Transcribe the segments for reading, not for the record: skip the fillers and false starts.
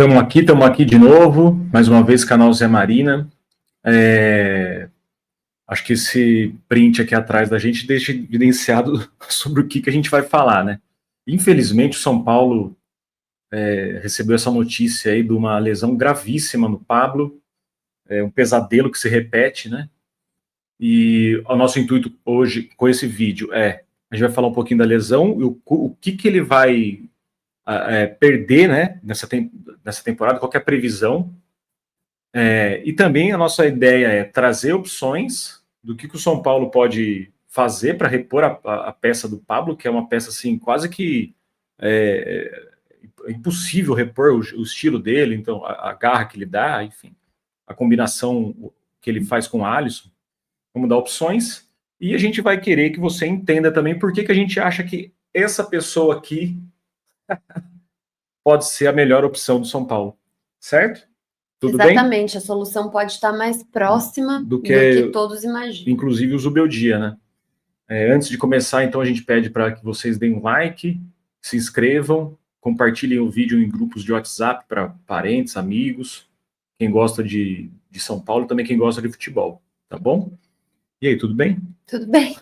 Estamos aqui de novo, mais uma vez, canal Zé Marina. Acho que esse print aqui atrás da gente deixa evidenciado sobre o que a gente vai falar, né? Infelizmente, o São Paulo recebeu essa notícia aí de uma lesão gravíssima no Pablo, um pesadelo que se repete, né? E o nosso intuito hoje com esse vídeo a gente vai falar um pouquinho da lesão e o que ele vai perder, né, nessa temporada, qual que é a previsão. E também a nossa ideia é trazer opções do que o São Paulo pode fazer para repor a peça do Pablo, que é uma peça assim, quase que impossível repor o estilo dele, então a garra que ele dá, enfim, a combinação que ele faz com o Alisson. Vamos dar opções e a gente vai querer que você entenda também por que a gente acha que essa pessoa aqui pode ser a melhor opção do São Paulo, certo? Tudo Exatamente, bem? a solução pode estar mais próxima do que todos imaginam. Inclusive o Zubeldia, né? Antes de começar, então, a gente pede para que vocês deem um like, se inscrevam, compartilhem o vídeo em grupos de WhatsApp para parentes, amigos, quem gosta de São Paulo e também quem gosta de futebol, tá bom? E aí, tudo bem? Tudo bem.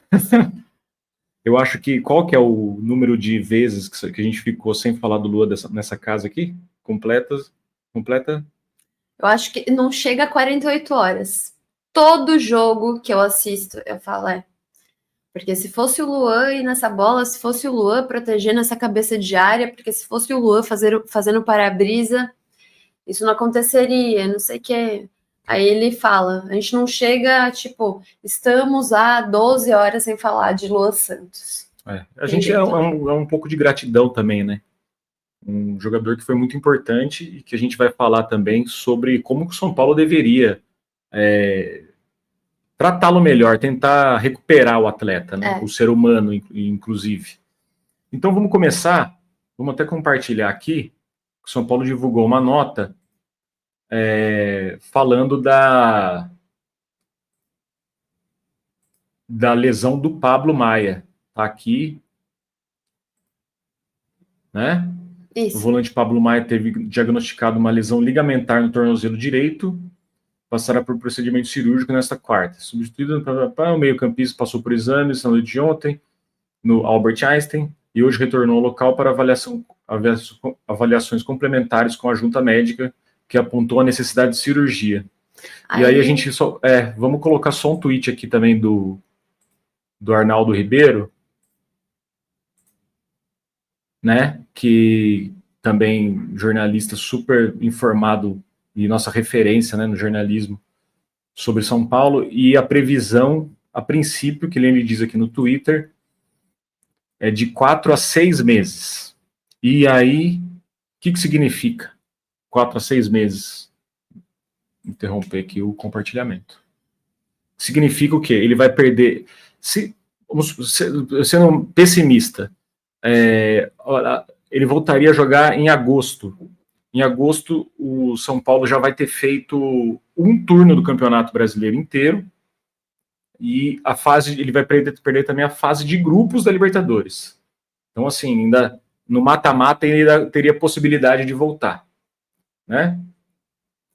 Eu acho que qual que é o número de vezes que a gente ficou sem falar do Lua nessa casa aqui? Completa? Eu acho que não chega a 48 horas. Todo jogo que eu assisto, eu falo, porque se fosse o Luan ir nessa bola, se fosse o Luan protegendo essa cabeça de área, porque se fosse o Luan fazendo para-brisa, isso não aconteceria, não sei o que. Aí ele fala, a gente não chega, estamos há 12 horas sem falar de Luan Santos. A gente é um pouco de gratidão também, né? Um jogador que foi muito importante e que a gente vai falar também sobre como o São Paulo deveria tratá-lo melhor, tentar recuperar o atleta, né? O ser humano, inclusive. Então vamos começar, vamos até compartilhar aqui, o São Paulo divulgou uma nota falando da lesão do Pablo Maia. Tá aqui, né? Isso. O volante Pablo Maia teve diagnosticado uma lesão ligamentar no tornozelo direito, passará por procedimento cirúrgico nesta quarta. Substituído o meio-campista, passou por exames na noite de ontem no Albert Einstein e hoje retornou ao local para avaliações complementares com a junta médica que apontou a necessidade de cirurgia. E aí a gente só vamos colocar só um tweet aqui também do Arnaldo Ribeiro, né, que também jornalista super informado e nossa referência, né, no jornalismo sobre São Paulo, e a previsão, a princípio, que ele diz aqui no Twitter, é de 4 a 6 meses. E aí, o que significa 4 a 6 meses? Interromper aqui o compartilhamento. Significa o quê? Ele vai perder... Sendo pessimista, ele voltaria a jogar em agosto. Em agosto, o São Paulo já vai ter feito um turno do Campeonato Brasileiro inteiro e ele vai perder também a fase de grupos da Libertadores. Então, assim, ainda no mata-mata ele ainda teria possibilidade de voltar, né?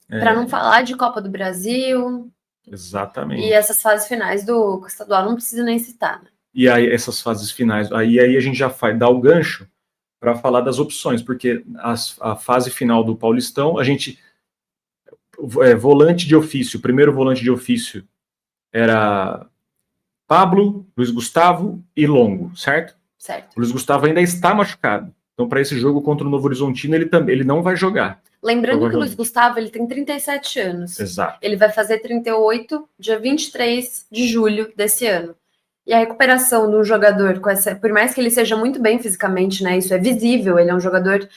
Para não falar de Copa do Brasil. Exatamente. E essas fases finais do estadual não precisa nem citar, né? E aí, essas fases finais, aí a gente já dá o gancho para falar das opções, porque a fase final do Paulistão, a gente... volante de ofício, o primeiro volante de ofício era Pablo, Luiz Gustavo e Longo, certo? Certo. O Luiz Gustavo ainda está machucado. Então, para esse jogo contra o Novo Horizontino, ele não vai jogar. Lembrando que o Luiz Gustavo ele tem 37 anos. Exato. Ele vai fazer 38 dia 23 de julho desse ano. E a recuperação de um jogador com essa, por mais que ele seja muito bem fisicamente, né? Isso é visível, ele é um jogador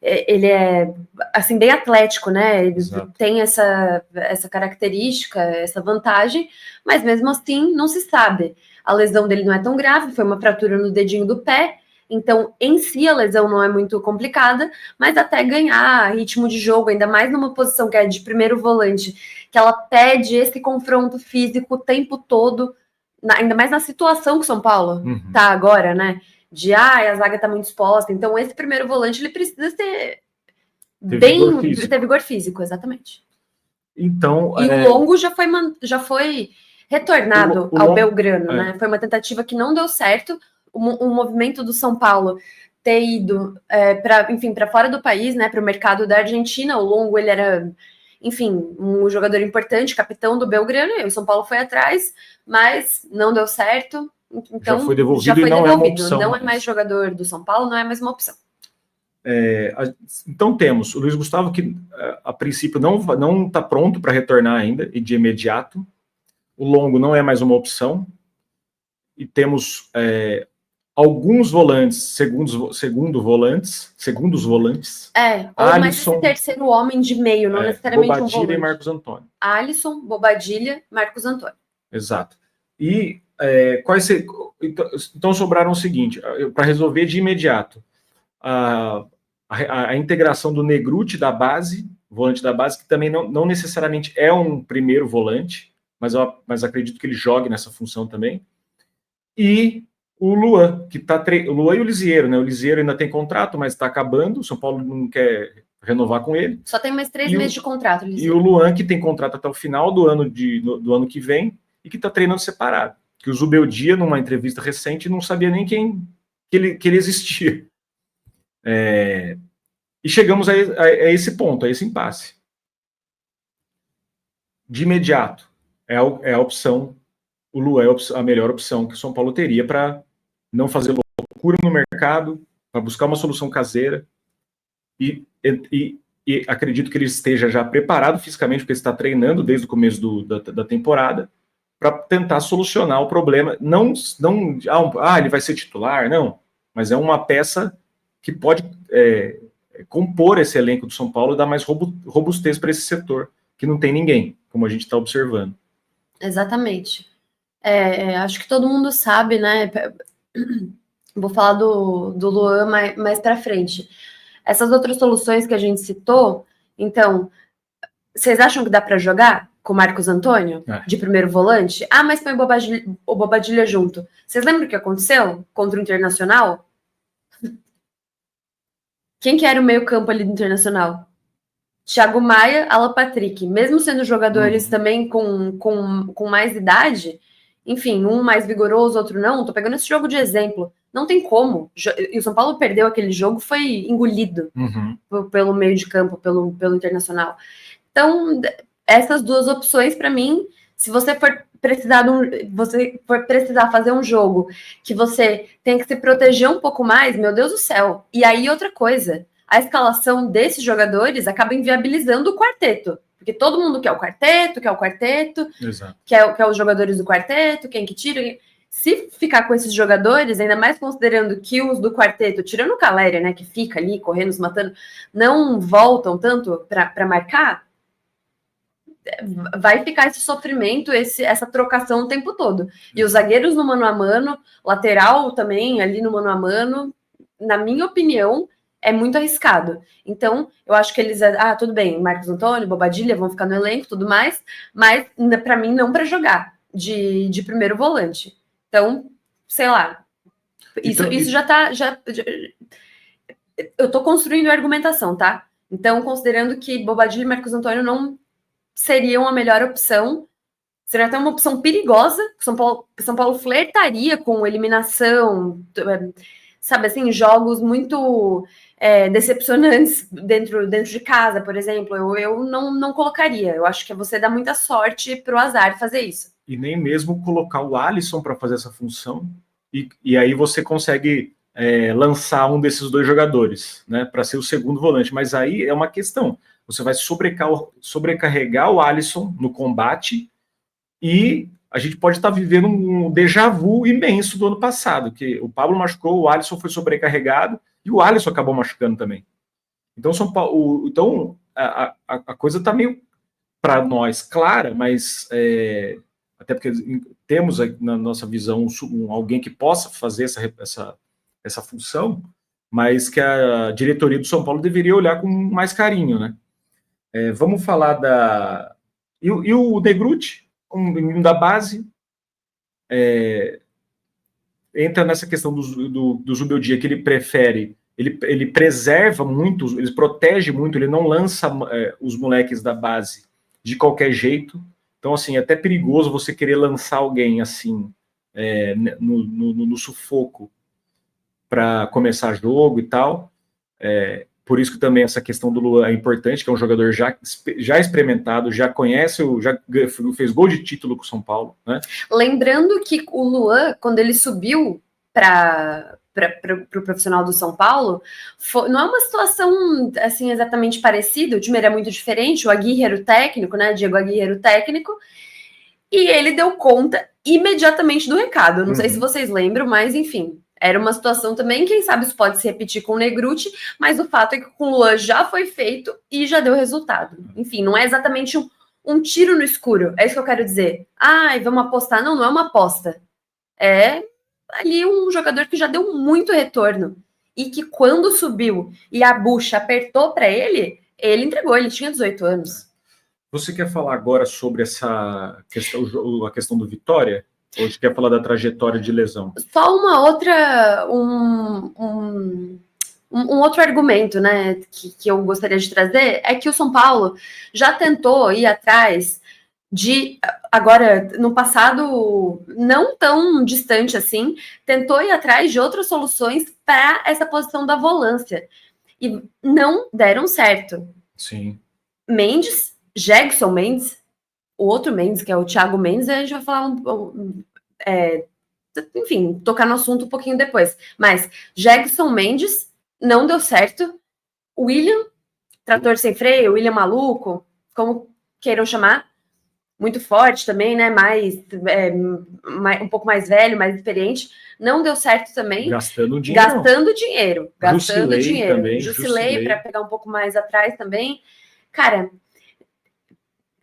ele é assim bem atlético, né? Ele tem essa característica, essa vantagem, mas mesmo assim não se sabe. A lesão dele não é tão grave, foi uma fratura no dedinho do pé, então em si a lesão não é muito complicada, mas até ganhar ritmo de jogo, ainda mais numa posição que é de primeiro volante, que ela pede esse confronto físico o tempo todo, ainda mais na situação que o São Paulo tá agora, né? A zaga tá muito exposta, então esse primeiro volante ele precisa ser Teve vigor físico, exatamente. Então, e o Longo já foi retornado ao Belgrano, né? Foi uma tentativa que não deu certo. O movimento do São Paulo ter ido para fora do país, né? Para o mercado da Argentina. O Longo, ele era, enfim, um jogador importante, capitão do Belgrano, e o São Paulo foi atrás, mas não deu certo. Então, já foi devolvido e não é uma opção. Não é mais jogador do São Paulo, não é mais uma opção. Então temos o Luiz Gustavo, que a princípio não está pronto para retornar ainda, e de imediato. O Longo não é mais uma opção. E temos alguns volantes, segundos volantes. Ou mais esse terceiro homem de meio, não necessariamente Bobadilha um volante. E Marcos Antônio. Alisson, Bobadilha, Marcos Antônio. Exato. E então sobraram o seguinte, para resolver de imediato, a integração do Negruti da base, volante da base, que também não necessariamente é um primeiro volante, mas acredito que ele jogue nessa função também. E o Luan, o Luan e o Lisieiro, né? O Lisieiro ainda tem contrato, mas está acabando, o São Paulo não quer renovar com ele. Só tem mais 3 meses de contrato, Lisieiro. E o Luan, que tem contrato até o final do ano que vem, e que está treinando separado. Que o Zubeldia, numa entrevista recente, não sabia nem que ele existia. E chegamos a esse ponto, a esse impasse. De imediato, é a opção, o Luan é a melhor opção que o São Paulo teria para não fazer loucura no mercado, para buscar uma solução caseira, e acredito que ele esteja já preparado fisicamente, porque ele está treinando desde o começo da temporada, para tentar solucionar o problema. Não, ele vai ser titular, não, mas é uma peça que pode compor esse elenco do São Paulo e dar mais robustez para esse setor, que não tem ninguém, como a gente está observando. Exatamente. Acho que todo mundo sabe, né? Vou falar do Luan mais para frente. Essas outras soluções que a gente citou, então, vocês acham que dá para jogar com o Marcos Antônio, de primeiro volante? Mas põe o Bobadilha junto. Vocês lembram o que aconteceu contra o Internacional? Quem que era o meio campo ali do Internacional? Thiago Maia, Alan Patrick. Mesmo sendo jogadores também com mais idade, enfim, um mais vigoroso, outro não, tô pegando esse jogo de exemplo. Não tem como. E o São Paulo perdeu aquele jogo, foi engolido pelo meio de campo, pelo Internacional. Então, essas duas opções, para mim, se você for precisar fazer um jogo que você tem que se proteger um pouco mais, meu Deus do céu. E aí, outra coisa, a escalação desses jogadores acaba inviabilizando o quarteto. Porque todo mundo quer o quarteto, quer os jogadores do quarteto, quem que tira. Se ficar com esses jogadores, ainda mais considerando que os do quarteto, tirando o Caléria, né, que fica ali correndo, se matando, não voltam tanto para marcar, vai ficar esse sofrimento, essa trocação o tempo todo. E os zagueiros no mano a mano, lateral também ali no mano a mano, na minha opinião, é muito arriscado. Então, eu acho que eles... tudo bem, Marcos Antônio, Bobadilha vão ficar no elenco, tudo mais, mas para mim não para jogar de primeiro volante. Então, sei lá, isso já tá... eu tô construindo a argumentação, tá? Então, considerando que Bobadilha e Marcos Antônio não seriam a melhor opção, seria até uma opção perigosa, São Paulo flertaria com eliminação, sabe assim, jogos muito decepcionantes dentro de casa, por exemplo, eu não colocaria. Eu acho que você dá muita sorte pro azar fazer isso. E nem mesmo colocar o Alisson para fazer essa função, e aí você consegue lançar um desses dois jogadores, né, para ser o segundo volante. Mas aí é uma questão, você vai sobrecarregar o Alisson no combate, e a gente pode estar vivendo um déjà vu imenso do ano passado, que o Pablo machucou, o Alisson foi sobrecarregado, e o Alisson acabou machucando também. Então, a coisa está meio, para nós, clara, mas até porque temos na nossa visão alguém que possa fazer essa função, mas que a diretoria do São Paulo deveria olhar com mais carinho, né? Vamos falar E o Negruti, um da base, entra nessa questão do Zubeldia, que ele prefere ele preserva muito, ele protege muito, ele não lança os moleques da base de qualquer jeito. Então, assim, é até perigoso você querer lançar alguém assim no sufoco para começar jogo e tal. Por isso que também essa questão do Luan é importante, que é um jogador já experimentado, já conhece, já fez gol de título com o São Paulo, né? Lembrando que o Luan, quando ele subiu para o profissional do São Paulo, não é uma situação assim exatamente parecida, o time era muito diferente, o Aguirre era o técnico, né? Diego Aguirre era o técnico, e ele deu conta imediatamente do recado. Eu não sei se vocês lembram, mas enfim, era uma situação também, quem sabe isso pode se repetir com o Negrutti, mas o fato é que com o Luan já foi feito e já deu resultado. Enfim, não é exatamente um tiro no escuro, é isso que eu quero dizer. Vamos apostar. Não é uma aposta. É ali um jogador que já deu muito retorno e que quando subiu e a bucha apertou para ele entregou, ele tinha 18 anos. Você quer falar agora sobre essa questão, a questão do Vitória? Ou você quer falar da trajetória de lesão? Só uma outra, um outro argumento, né, que eu gostaria de trazer é que o São Paulo já tentou ir atrás de, agora, no passado não tão distante assim, tentou ir atrás de outras soluções para essa posição da volância. E não deram certo. Sim. Jegson Mendes, o outro Mendes, que é o Thiago Mendes, a gente vai falar enfim, tocar no assunto um pouquinho depois. Mas Jegson Mendes não deu certo. William, trator sem freio, William maluco, como queiram chamar, muito forte também, né? Um pouco mais velho, mais experiente, não deu certo também. Gastando dinheiro. Jusilei para pegar um pouco mais atrás também. Cara,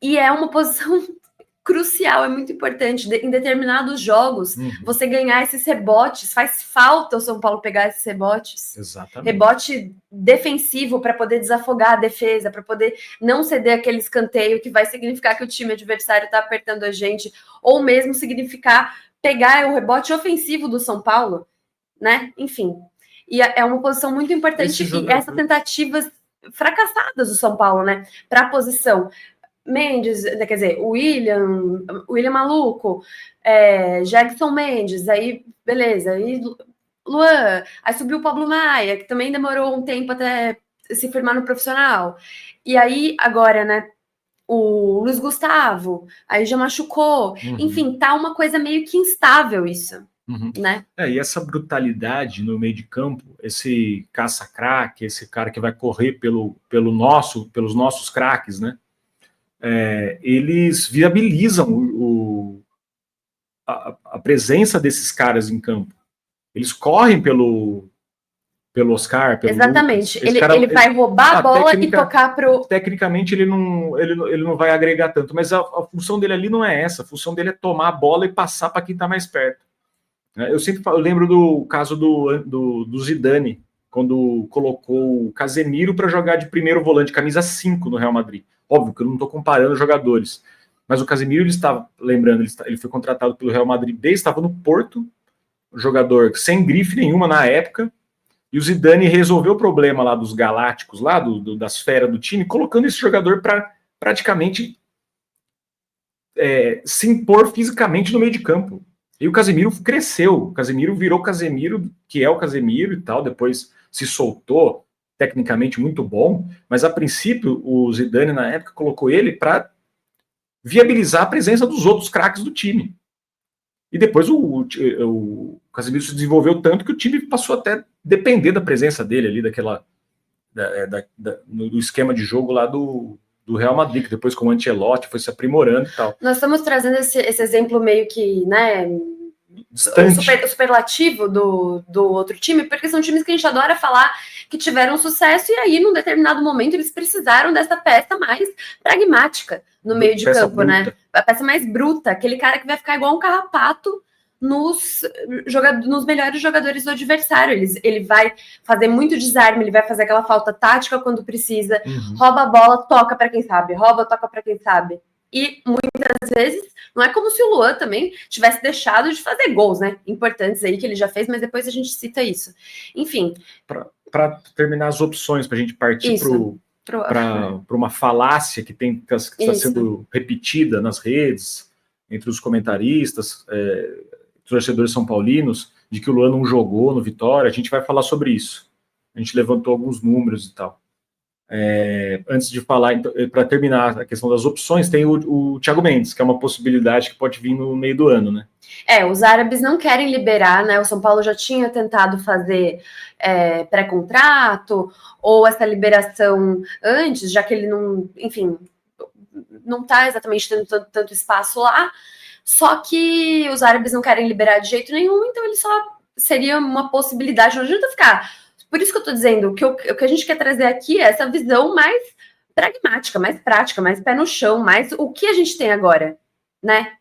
e é uma posição crucial, é muito importante. Em determinados jogos, você ganhar esses rebotes, faz falta o São Paulo pegar esses rebotes. Exatamente. Rebote defensivo para poder desafogar a defesa, para poder não ceder aquele escanteio que vai significar que o time adversário está apertando a gente, ou mesmo significar pegar o rebote ofensivo do São Paulo, né? Enfim. E é uma posição muito importante e essas tentativas fracassadas do São Paulo, né? Para a posição. Mendes, quer dizer, William maluco, Jegson Mendes, aí beleza, aí Luan, aí subiu o Pablo Maia, que também demorou um tempo até se firmar no profissional, e aí agora, né, o Luiz Gustavo, aí já machucou, enfim, tá uma coisa meio que instável isso, né? E essa brutalidade no meio de campo, esse caça-craque, esse cara que vai correr pelos nossos craques, né? Eles viabilizam a presença desses caras em campo. Eles correm pelo Oscar, pelo Exatamente. Ele vai roubar a bola e tocar pro... Tecnicamente, ele não vai agregar tanto, mas a função dele ali não é essa. A função dele é tomar a bola e passar para quem está mais perto. Eu lembro do caso do Zidane, quando colocou o Casemiro para jogar de primeiro volante, camisa 5 no Real Madrid. Óbvio que eu não estou comparando jogadores, mas o Casemiro, ele foi contratado pelo Real Madrid, estava no Porto, um jogador sem grife nenhuma na época, e o Zidane resolveu o problema lá dos galácticos, lá das feras do time, colocando esse jogador para praticamente se impor fisicamente no meio de campo. E o Casemiro cresceu, o Casemiro virou Casemiro, que é o Casemiro e tal, depois se soltou, tecnicamente muito bom, mas a princípio o Zidane na época colocou ele para viabilizar a presença dos outros craques do time. E depois o Casemiro se desenvolveu tanto que o time passou até a depender da presença dele ali, do esquema de jogo lá do Real Madrid, que depois com o Ancelotti foi se aprimorando e tal. Nós estamos trazendo esse exemplo meio que, né, o superlativo do outro time, porque são times que a gente adora falar que tiveram sucesso e aí, num determinado momento, eles precisaram dessa peça mais pragmática no meio de campo, bruta, né? A peça mais bruta, aquele cara que vai ficar igual um carrapato nos melhores jogadores do adversário. Ele vai fazer muito desarme, ele vai fazer aquela falta tática quando precisa, rouba a bola, toca para quem sabe, toca para quem sabe. E muitas vezes, não é como se o Luan também tivesse deixado de fazer gols, né? Importantes aí que ele já fez, mas depois a gente cita isso. Enfim. para terminar as opções, para a gente partir para uma falácia que está sendo repetida nas redes, entre os comentaristas, torcedores são paulinos, de que o Luan não jogou no Vitória. A gente vai falar sobre isso. A gente levantou alguns números e tal. Antes de falar, então, para terminar a questão das opções, tem o Thiago Mendes, que é uma possibilidade que pode vir no meio do ano, né? Os árabes não querem liberar, né? O São Paulo já tinha tentado fazer pré-contrato, ou essa liberação antes, já que ele não, enfim, não está exatamente tendo tanto espaço lá, só que os árabes não querem liberar de jeito nenhum, então ele só seria uma possibilidade, não adianta ficar. Por isso que eu estou dizendo, o que a gente quer trazer aqui é essa visão mais pragmática, mais prática, mais pé no chão, mais o que a gente tem agora, né?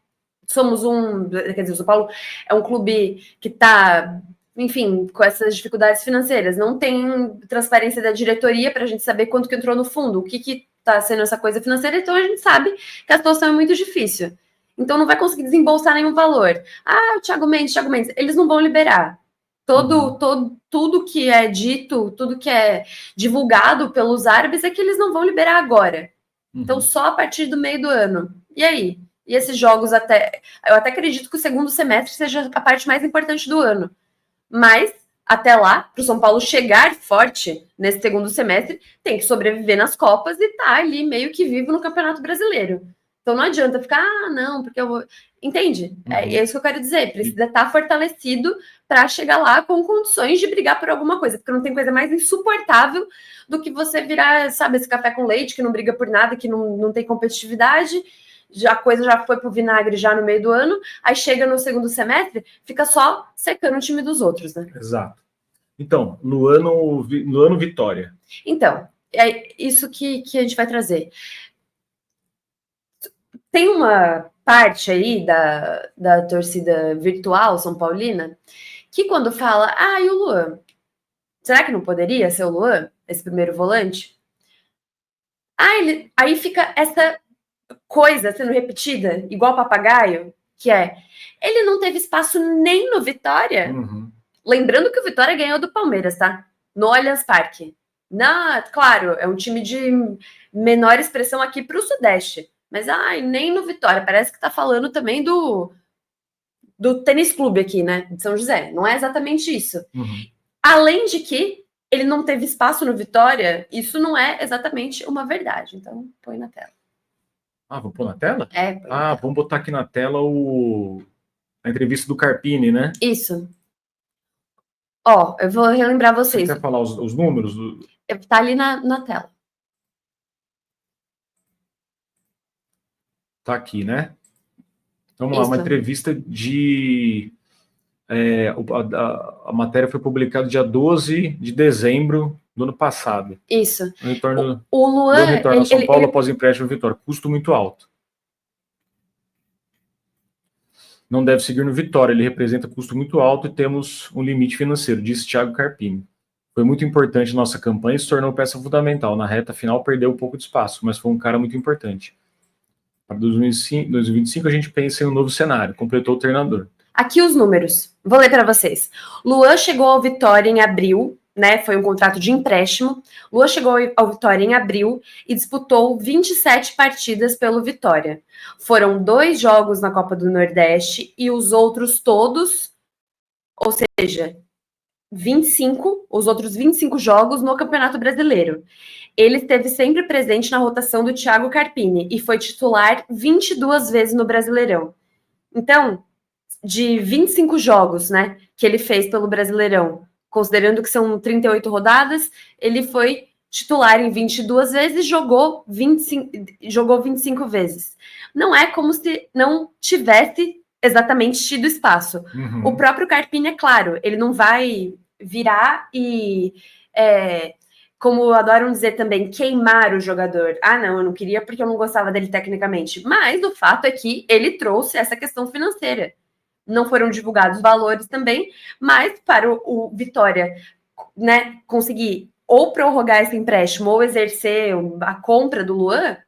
Quer dizer, o São Paulo é um clube que está, enfim, com essas dificuldades financeiras, não tem transparência da diretoria para a gente saber quanto que entrou no fundo, o que está sendo essa coisa financeira, então a gente sabe que a situação é muito difícil. Então não vai conseguir desembolsar nenhum valor. O Thiago Mendes, eles não vão liberar. Tudo que é dito, tudo que é divulgado pelos árabes é que eles não vão liberar agora. Então, só a partir do meio do ano. E aí? E esses jogos eu até acredito que o segundo semestre seja a parte mais importante do ano. Mas, até lá, para o São Paulo chegar forte nesse segundo semestre, tem que sobreviver nas Copas e tá ali meio que vivo no Campeonato Brasileiro. Então não adianta ficar, não, porque eu vou... Entende? É isso que eu quero dizer. Precisa estar fortalecido para chegar lá com condições de brigar por alguma coisa. Porque não tem coisa mais insuportável do que você virar, sabe, esse café com leite que não briga por nada, que não tem competitividade. A coisa já foi pro vinagre já no meio do ano. Aí chega no segundo semestre, fica só secando o time dos outros, né? Exato. Então, no ano Vitória. Então, é isso que a gente vai trazer. Tem uma parte aí da torcida virtual São Paulina que quando fala, e o Luan? Será que não poderia ser o Luan, esse primeiro volante? Aí fica essa coisa sendo repetida, igual papagaio, que ele não teve espaço nem no Vitória. Lembrando que o Vitória ganhou do Palmeiras, tá? No Allianz Parque. Claro, é um time de menor expressão aqui para o Sudeste. Mas, nem no Vitória. Parece que tá falando também do tênis clube aqui, né? De São José. Não é exatamente isso. Além de que ele não teve espaço no Vitória, isso não é exatamente uma verdade. Então, põe na tela. Vou pôr na tela? Põe na tela. Vamos botar aqui na tela a entrevista do Carpini, né? Isso. Eu vou relembrar vocês. Você quer falar os números? Tá ali na tela. Tá aqui, né? Vamos lá, uma entrevista de... a matéria foi publicada dia 12 de dezembro do ano passado. Isso. O Luan retorna a São Paulo após empréstimo Vitória. Custo muito alto. Não deve seguir no Vitória. Ele representa custo muito alto e temos um limite financeiro, disse Thiago Carpini. Foi muito importante nossa campanha e se tornou peça fundamental. Na reta final perdeu um pouco de espaço, mas foi um cara muito importante. Para 2025 a gente pensa em um novo cenário, completou o treinador. Aqui os números, vou ler para vocês. Luan chegou ao Vitória em abril, né? Foi um contrato de empréstimo. Luan chegou ao Vitória em abril e disputou 27 partidas pelo Vitória. Foram 2 jogos na Copa do Nordeste e os outros todos, ou seja, 25, os outros 25 jogos no Campeonato Brasileiro. Ele esteve sempre presente na rotação do Thiago Carpini e foi titular 22 vezes no Brasileirão. Então, de 25 jogos, né, que ele fez pelo Brasileirão, considerando que são 38 rodadas, ele foi titular em 22 vezes e jogou 25 vezes. Não é como se não tivesse exatamente tido espaço. O próprio Carpini, é claro, ele não vai virar e... como adoram dizer também, queimar o jogador. Não, eu não queria porque eu não gostava dele tecnicamente. Mas o fato é que ele trouxe essa questão financeira. Não foram divulgados valores também, mas para o Vitória, né, conseguir ou prorrogar esse empréstimo ou exercer a compra do Luan,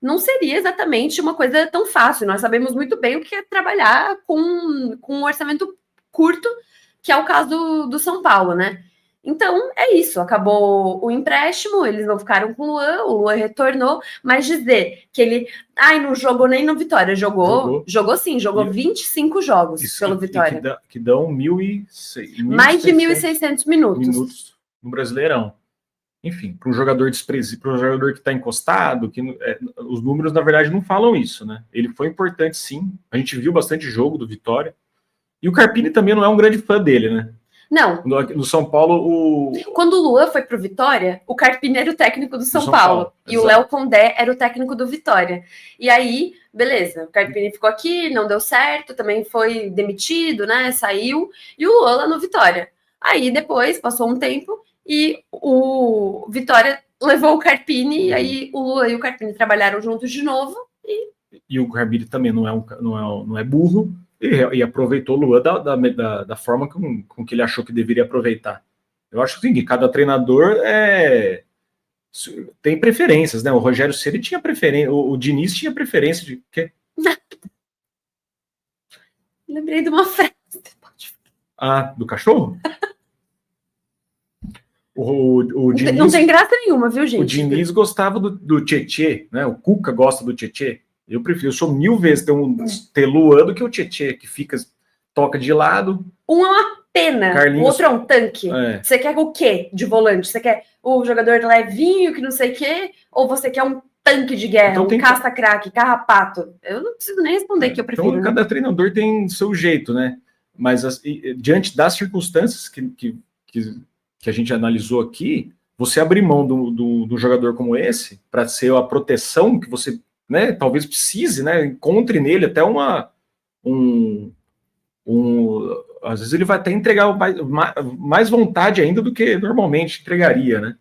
não seria exatamente uma coisa tão fácil. Nós sabemos muito bem o que é trabalhar com um orçamento curto, que é o caso do São Paulo, né? Então, é isso. Acabou o empréstimo, eles não ficaram com o Luan retornou, mas dizer que ele não jogou nem no Vitória. Jogou sim, jogou 25 jogos pelo Vitória. Que dão 1.600 mais de 1.600 minutos no Brasileirão. Enfim, para um jogador desprezível, para um jogador que está encostado, os números, na verdade, não falam isso, né? Ele foi importante, sim. A gente viu bastante jogo do Vitória. E o Carpini também não é um grande fã dele, né? Não. No São Paulo, quando o Luan foi pro Vitória, o Carpini era o técnico do São Paulo. E o Léo Condé era o técnico do Vitória. E aí, beleza, o Carpini ficou aqui, não deu certo, também foi demitido, né? Saiu. E o Luan lá no Vitória. Aí depois, passou um tempo, e o Vitória levou o Carpini, e aí o Luan e o Carpini trabalharam juntos de novo. E o Carpini também não é burro. E aproveitou o Luan da forma com que ele achou que deveria aproveitar. Eu acho que cada treinador tem preferências, né? O Rogério Ceni tinha preferência, o Diniz tinha preferência de quê? Lembrei de uma frase. Do cachorro? O Diniz, não tem graça nenhuma, viu, gente? O Diniz gostava do Tietê, né? O Cuca gosta do Tietê. Eu sou 1000 vezes ter Luan do que o Tietê, que toca de lado. Um é uma pena, Carlinhos, o outro é um tanque. Você quer o quê de volante? Você quer o jogador levinho, que não sei o quê? Ou você quer um tanque de guerra, então, um caça-craque, carrapato? Eu não preciso nem responder que eu prefiro. Então, cada treinador tem seu jeito, né? Mas diante das circunstâncias que a gente analisou aqui, você abrir mão do jogador como esse para ser a proteção que você, né, talvez precise, né, encontre nele até às vezes ele vai até entregar mais vontade ainda do que normalmente entregaria, né?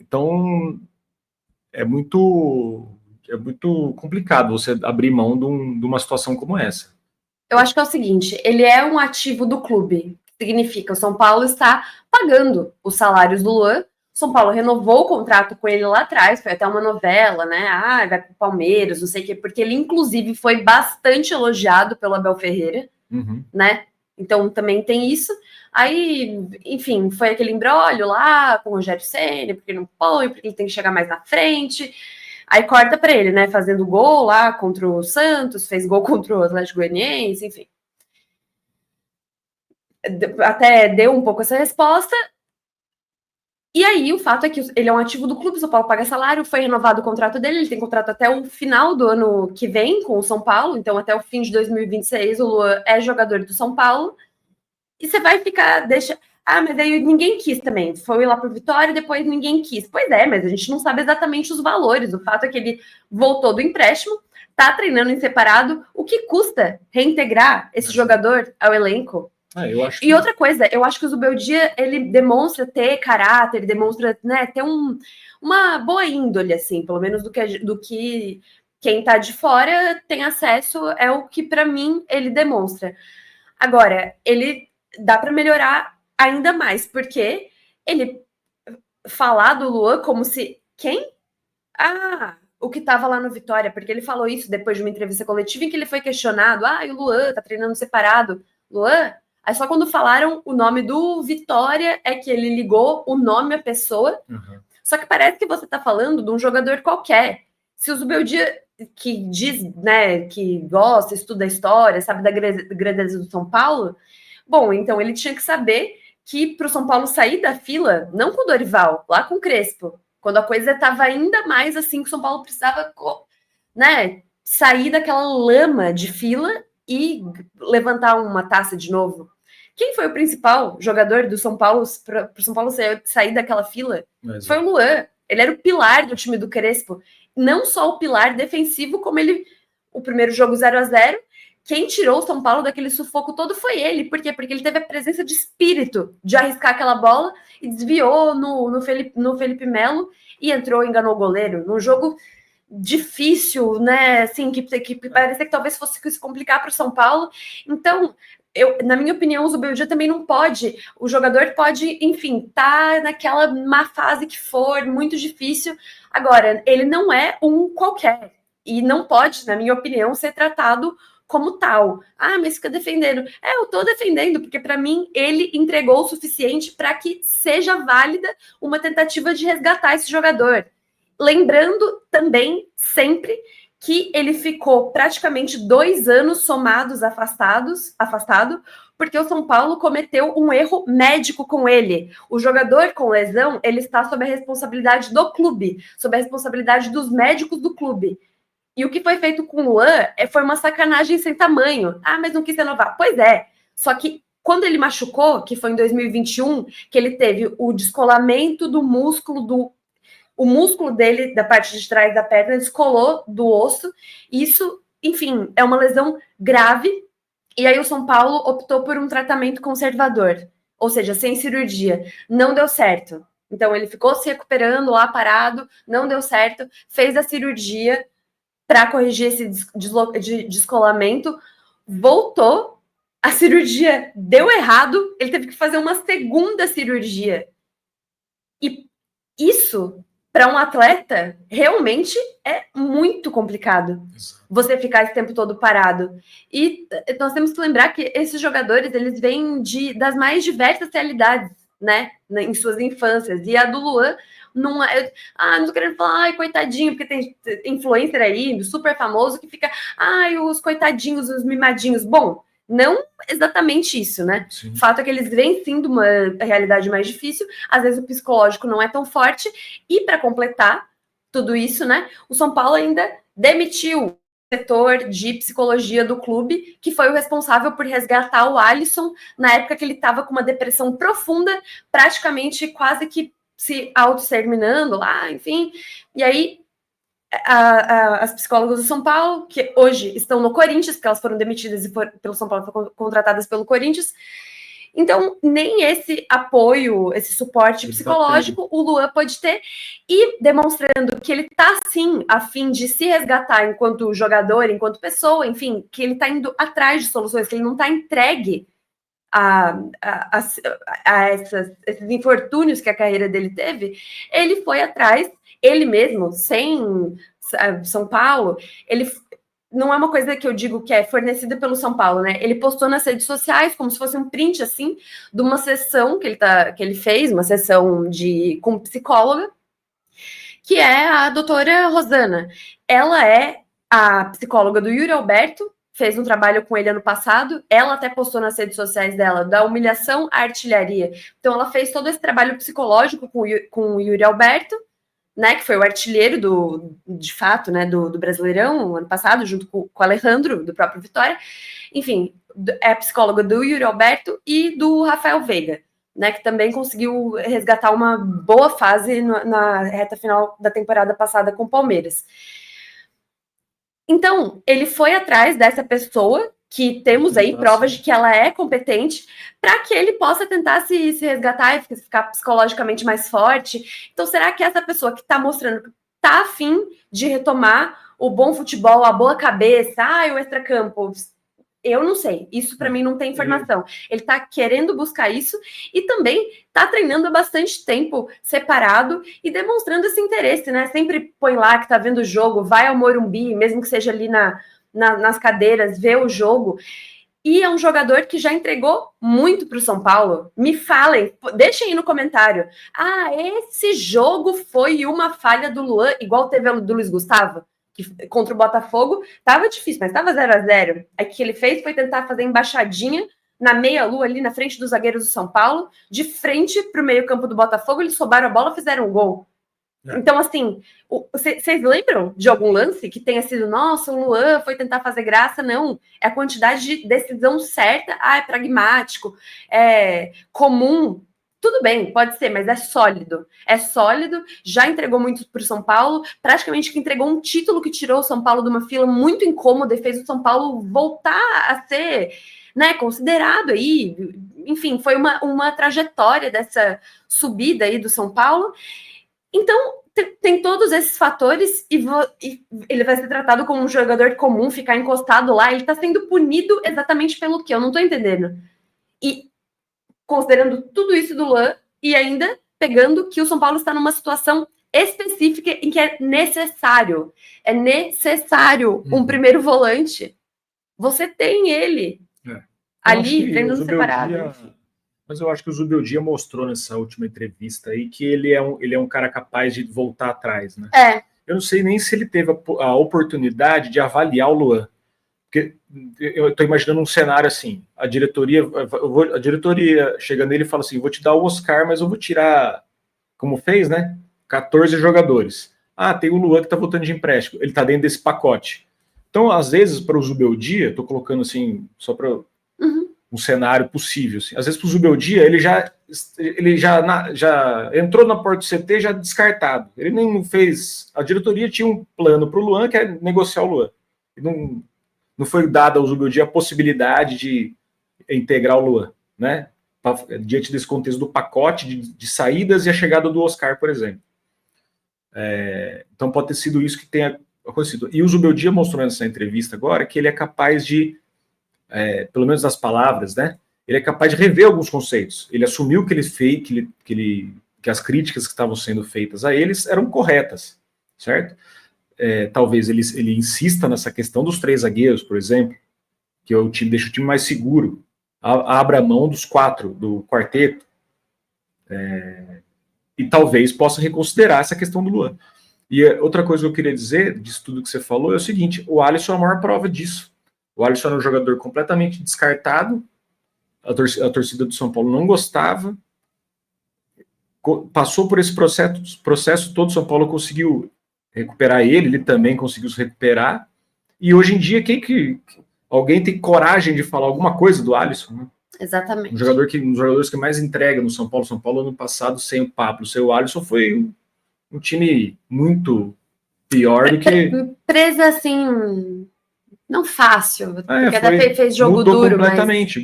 Então é muito complicado você abrir mão de uma situação como essa. Eu acho que é o seguinte, ele é um ativo do clube. Significa o São Paulo está pagando os salários do Luan. São Paulo renovou o contrato com ele lá atrás, foi até uma novela, né? Vai pro Palmeiras, não sei o quê, porque ele, inclusive, foi bastante elogiado pelo Abel Ferreira, né? Então também tem isso. Aí, enfim, foi aquele imbróglio lá com o Rogério Ceni, porque não põe, porque ele tem que chegar mais na frente. Aí corta para ele, né? Fazendo gol lá contra o Santos, fez gol contra o Atlético Goianiense, enfim. Até deu um pouco essa resposta. E aí, o fato é que ele é um ativo do clube, o São Paulo paga salário, foi renovado o contrato dele, ele tem contrato até o final do ano que vem com o São Paulo, então até o fim de 2026 o Luan é jogador do São Paulo. E você vai ficar, mas aí ninguém quis também, foi lá pro Vitória e depois ninguém quis. Pois é, mas a gente não sabe exatamente os valores, o fato é que ele voltou do empréstimo, tá treinando em separado, o que custa reintegrar esse jogador ao elenco? E outra coisa, eu acho que o Zubeldia, ele demonstra ter caráter, ele demonstra, né, ter uma boa índole, assim, pelo menos do que quem tá de fora tem acesso, é o que para mim ele demonstra. Agora, ele dá para melhorar ainda mais, porque ele falar do Luan como se quem? O que estava lá no Vitória, porque ele falou isso depois de uma entrevista coletiva em que ele foi questionado, o Luan tá treinando separado. Luan? Aí só quando falaram o nome do Vitória é que ele ligou o nome à pessoa. Só que parece que você tá falando de um jogador qualquer. Se o Zubeldia, que diz, né, que gosta, estuda a história, sabe da grandeza do São Paulo, bom, então ele tinha que saber que para o São Paulo sair da fila, não com o Dorival, lá com o Crespo, quando a coisa estava ainda mais assim, que o São Paulo precisava, né, sair daquela lama de fila e levantar uma taça de novo. Quem foi o principal jogador do São Paulo para o São Paulo sair daquela fila? Foi o Luan. Ele era o pilar do time do Crespo. Não só o pilar defensivo, como o primeiro jogo 0-0, quem tirou o São Paulo daquele sufoco todo foi ele. Por quê? Porque ele teve a presença de espírito de arriscar aquela bola e desviou no Felipe Melo e enganou o goleiro. Num jogo difícil, né? Assim, que parecia que talvez fosse se complicar para o São Paulo. Então, na minha opinião, o Zubeldia também não pode. O jogador pode, enfim, tá naquela má fase que for, muito difícil. Agora, ele não é um qualquer. E não pode, na minha opinião, ser tratado como tal. Ah, mas fica defendendo. Eu tô defendendo, porque para mim ele entregou o suficiente para que seja válida uma tentativa de resgatar esse jogador. Lembrando também, sempre, que ele ficou praticamente 2 anos somados afastado, porque o São Paulo cometeu um erro médico com ele. O jogador com lesão, ele está sob a responsabilidade do clube, sob a responsabilidade dos médicos do clube. E o que foi feito com o Luan foi uma sacanagem sem tamanho. Ah, mas não quis renovar. Pois é, só que quando ele machucou, que foi em 2021, que ele teve o descolamento do músculo o músculo dele, da parte de trás da perna, descolou do osso. Isso, enfim, é uma lesão grave. E aí o São Paulo optou por um tratamento conservador, ou seja, sem cirurgia. Não deu certo. Então ele ficou se recuperando lá parado, não deu certo, fez a cirurgia para corrigir esse descolamento, voltou, a cirurgia deu errado, ele teve que fazer uma segunda cirurgia. E isso, para um atleta, realmente é muito complicado. Você ficar esse tempo todo parado. E nós temos que lembrar que esses jogadores, eles vêm das mais diversas realidades, né, em suas infâncias. E a do Luan não é... não tô querendo falar, ai, coitadinho, porque tem influencer aí, super famoso, que fica, ai, os coitadinhos, os mimadinhos. Bom, não exatamente isso, né? Sim. O fato é que eles vêm sim de uma realidade mais difícil, às vezes o psicológico não é tão forte, e para completar tudo isso, né, o São Paulo ainda demitiu o setor de psicologia do clube, que foi o responsável por resgatar o Alisson na época que ele estava com uma depressão profunda, praticamente quase que se auto-exterminando lá, enfim, e aí as psicólogas do São Paulo, que hoje estão no Corinthians, porque elas foram demitidas e pelo São Paulo foram contratadas pelo Corinthians. Então, nem esse apoio, esse suporte psicológico, o Luan pode ter, e demonstrando que ele está, sim, a fim de se resgatar enquanto jogador, enquanto pessoa, enfim, que ele está indo atrás de soluções, que ele não está entregue a esses infortúnios que a carreira dele teve, ele foi atrás, ele mesmo, sem São Paulo, ele não é uma coisa que eu digo que é fornecida pelo São Paulo, né? Ele postou nas redes sociais como se fosse um print, assim, de uma sessão que ele fez, uma sessão com psicóloga, que é a doutora Rosana. Ela é a psicóloga do Yuri Alberto, fez um trabalho com ele ano passado, ela até postou nas redes sociais dela, da humilhação à artilharia. Então ela fez todo esse trabalho psicológico com o Yuri Alberto, né, que foi o artilheiro de fato, né, do Brasileirão, ano passado, junto com o Alejandro, do próprio Vitória. Enfim, é a psicóloga do Yuri Alberto e do Rafael Veiga, né, que também conseguiu resgatar uma boa fase na reta final da temporada passada com o Palmeiras. Então, ele foi atrás dessa pessoa, que temos aí provas de que ela é competente, para que ele possa tentar se resgatar e ficar psicologicamente mais forte. Então, será que essa pessoa que está mostrando que está afim de retomar o bom futebol, a boa cabeça, o extracampo, eu não sei, isso para mim não tem informação. Ele está querendo buscar isso e também está treinando há bastante tempo separado e demonstrando esse interesse, né? Sempre põe lá que está vendo o jogo, vai ao Morumbi, mesmo que seja ali nas cadeiras, vê o jogo. E é um jogador que já entregou muito para o São Paulo. Me falem, deixem aí no comentário. Esse jogo foi uma falha do Luan, igual teve a do Luiz Gustavo, que contra o Botafogo, tava difícil, mas tava 0-0. Aí o que ele fez foi tentar fazer embaixadinha na meia-lua ali na frente dos zagueiros do São Paulo, de frente para o meio-campo do Botafogo, eles soubaram a bola e fizeram um gol. Então, assim, vocês lembram de algum lance que tenha sido, nossa, o Luan foi tentar fazer graça? Não, é a quantidade de decisão certa, é pragmático, é comum. Tudo bem, pode ser, mas é sólido. É sólido, já entregou muito para o São Paulo, praticamente que entregou um título que tirou o São Paulo de uma fila muito incômoda e fez o São Paulo voltar a ser, né, considerado aí. Enfim, foi uma trajetória dessa subida aí do São Paulo. Então, tem todos esses fatores e ele vai ser tratado como um jogador comum, ficar encostado lá. Ele está sendo punido exatamente pelo quê? Eu não estou entendendo. E considerando tudo isso do Luan e ainda pegando que o São Paulo está numa situação específica em que é necessário um primeiro volante. você tem ele ali treinando separado. Mas eu acho que o Zubeldia mostrou nessa última entrevista aí que ele é um cara capaz de voltar atrás, né? Eu não sei nem se ele teve a oportunidade de avaliar o Luan. Porque eu estou imaginando um cenário assim, a diretoria chega nele e fala assim, vou te dar o Oscar, mas eu vou tirar, como fez, né? 14 jogadores. Ah, tem o Luan que está voltando de empréstimo, ele está dentro desse pacote. Então, às vezes, para o Zubeldia, estou colocando assim, só para um cenário possível. Assim. Às vezes, para o Zubeldia, ele já entrou na porta do CT já descartado. Ele nem fez. A diretoria tinha um plano para o Luan, que é negociar o Luan. Não foi dada ao Zubeldia a possibilidade de integrar o Luan, né? Diante desse contexto do pacote de saídas e a chegada do Oscar, por exemplo. Então pode ter sido isso que tenha acontecido. E o Zubeldia mostrou nessa entrevista agora que ele é capaz de, pelo menos nas palavras, né? Ele é capaz de rever alguns conceitos. Ele assumiu que ele fez, que as críticas que estavam sendo feitas a eles eram corretas, certo? Talvez ele insista nessa questão dos 3 zagueiros, por exemplo, que é o time, deixa o time mais seguro, abra mão dos 4, do quarteto, e talvez possa reconsiderar essa questão do Luan. E outra coisa que eu queria dizer disso tudo que você falou é o seguinte, o Alisson é a maior prova disso. O Alisson era um jogador completamente descartado, a torcida do São Paulo não gostava, passou por esse processo todo, São Paulo conseguiu recuperar ele também conseguiu se recuperar, e hoje em dia alguém tem coragem de falar alguma coisa do Alisson, né? Exatamente. Um dos jogadores que mais entrega no São Paulo. São Paulo, ano passado, sem o Pablo, sem o Alisson, foi um time muito pior do que... Presa, assim, não fácil, porque até fez jogo duro,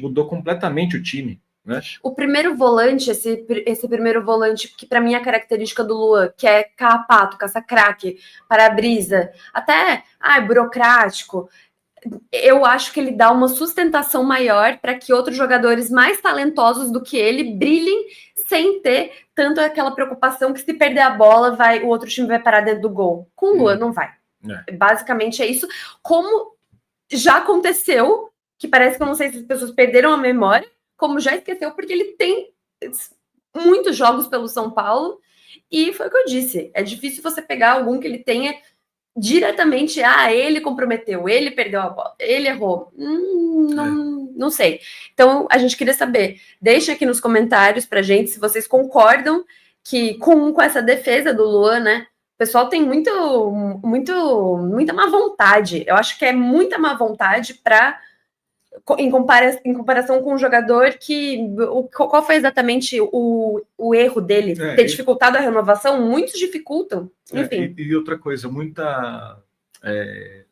mudou completamente o time, né? O primeiro volante, esse primeiro volante, que para mim é a característica do Luan, que é carrapato, caça-craque, para-brisa, até burocrático, eu acho que ele dá uma sustentação maior para que outros jogadores mais talentosos do que ele brilhem sem ter tanto aquela preocupação que se perder a bola, o outro time vai parar dentro do gol. Com o Luan não vai. Basicamente é isso. Como já aconteceu, que parece que eu não sei se as pessoas perderam a memória, como já esqueceu, porque ele tem muitos jogos pelo São Paulo, e foi o que eu disse, é difícil você pegar algum que ele tenha diretamente, ele comprometeu, ele perdeu a bola, ele errou, não sei. Então, a gente queria saber, deixa aqui nos comentários pra gente se vocês concordam que com essa defesa do Luan, né, o pessoal tem muita má vontade, eu acho que é muita má vontade em comparação com um jogador qual foi exatamente o erro dele? Ter dificultado a renovação? Muitos dificultam, enfim. E outra coisa,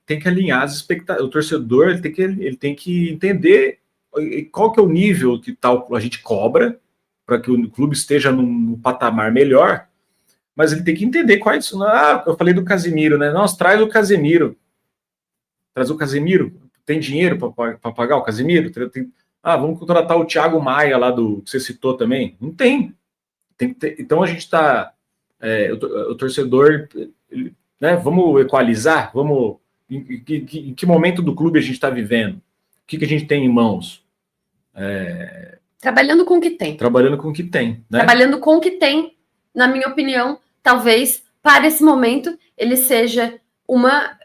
tem que alinhar as expectativas. O torcedor ele tem que entender qual que é o nível que a gente cobra para que o clube esteja num patamar melhor, mas ele tem que entender quais... eu falei do Casemiro, né? Nossa, traz o Casemiro. Traz o Casemiro. Tem dinheiro para pagar o Casemiro? Vamos contratar o Thiago Maia lá que você citou também. Não tem. Então a gente está... o torcedor... né, vamos equalizar? Em que momento do clube a gente está vivendo? O que a gente tem em mãos? Trabalhando com o que tem. Trabalhando com o que tem. Né? Trabalhando com o que tem, na minha opinião, talvez, para esse momento, ele seja uma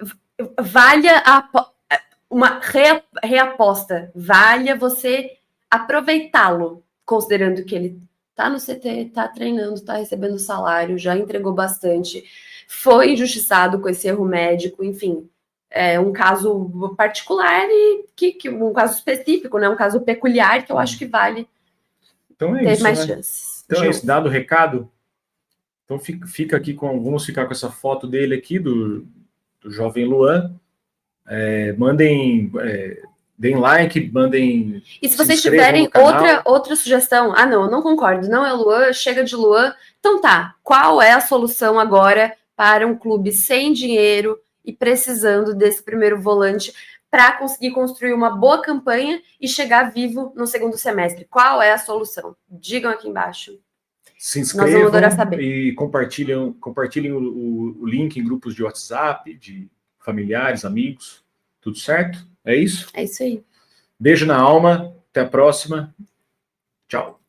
reaposta, valha você aproveitá-lo, considerando que ele tá no CT, tá treinando, tá recebendo salário, já entregou bastante, foi injustiçado com esse erro médico, enfim, é um caso particular e um caso específico, né, um caso peculiar que eu acho que vale ter mais chances. Então é isso, dado o recado, então fica aqui vamos ficar com essa foto dele aqui, do jovem Luan. Deem like, mandem... E se vocês tiverem outra sugestão, eu não concordo, não é Luan, chega de Luan, então qual é a solução agora para um clube sem dinheiro e precisando desse primeiro volante para conseguir construir uma boa campanha e chegar vivo no segundo semestre? Qual é a solução? Digam aqui embaixo. Se inscrevam. Nós vamos adorar saber. E compartilhem o link em grupos de WhatsApp, de familiares, amigos, tudo certo? É isso? É isso aí. Beijo na alma, até a próxima. Tchau.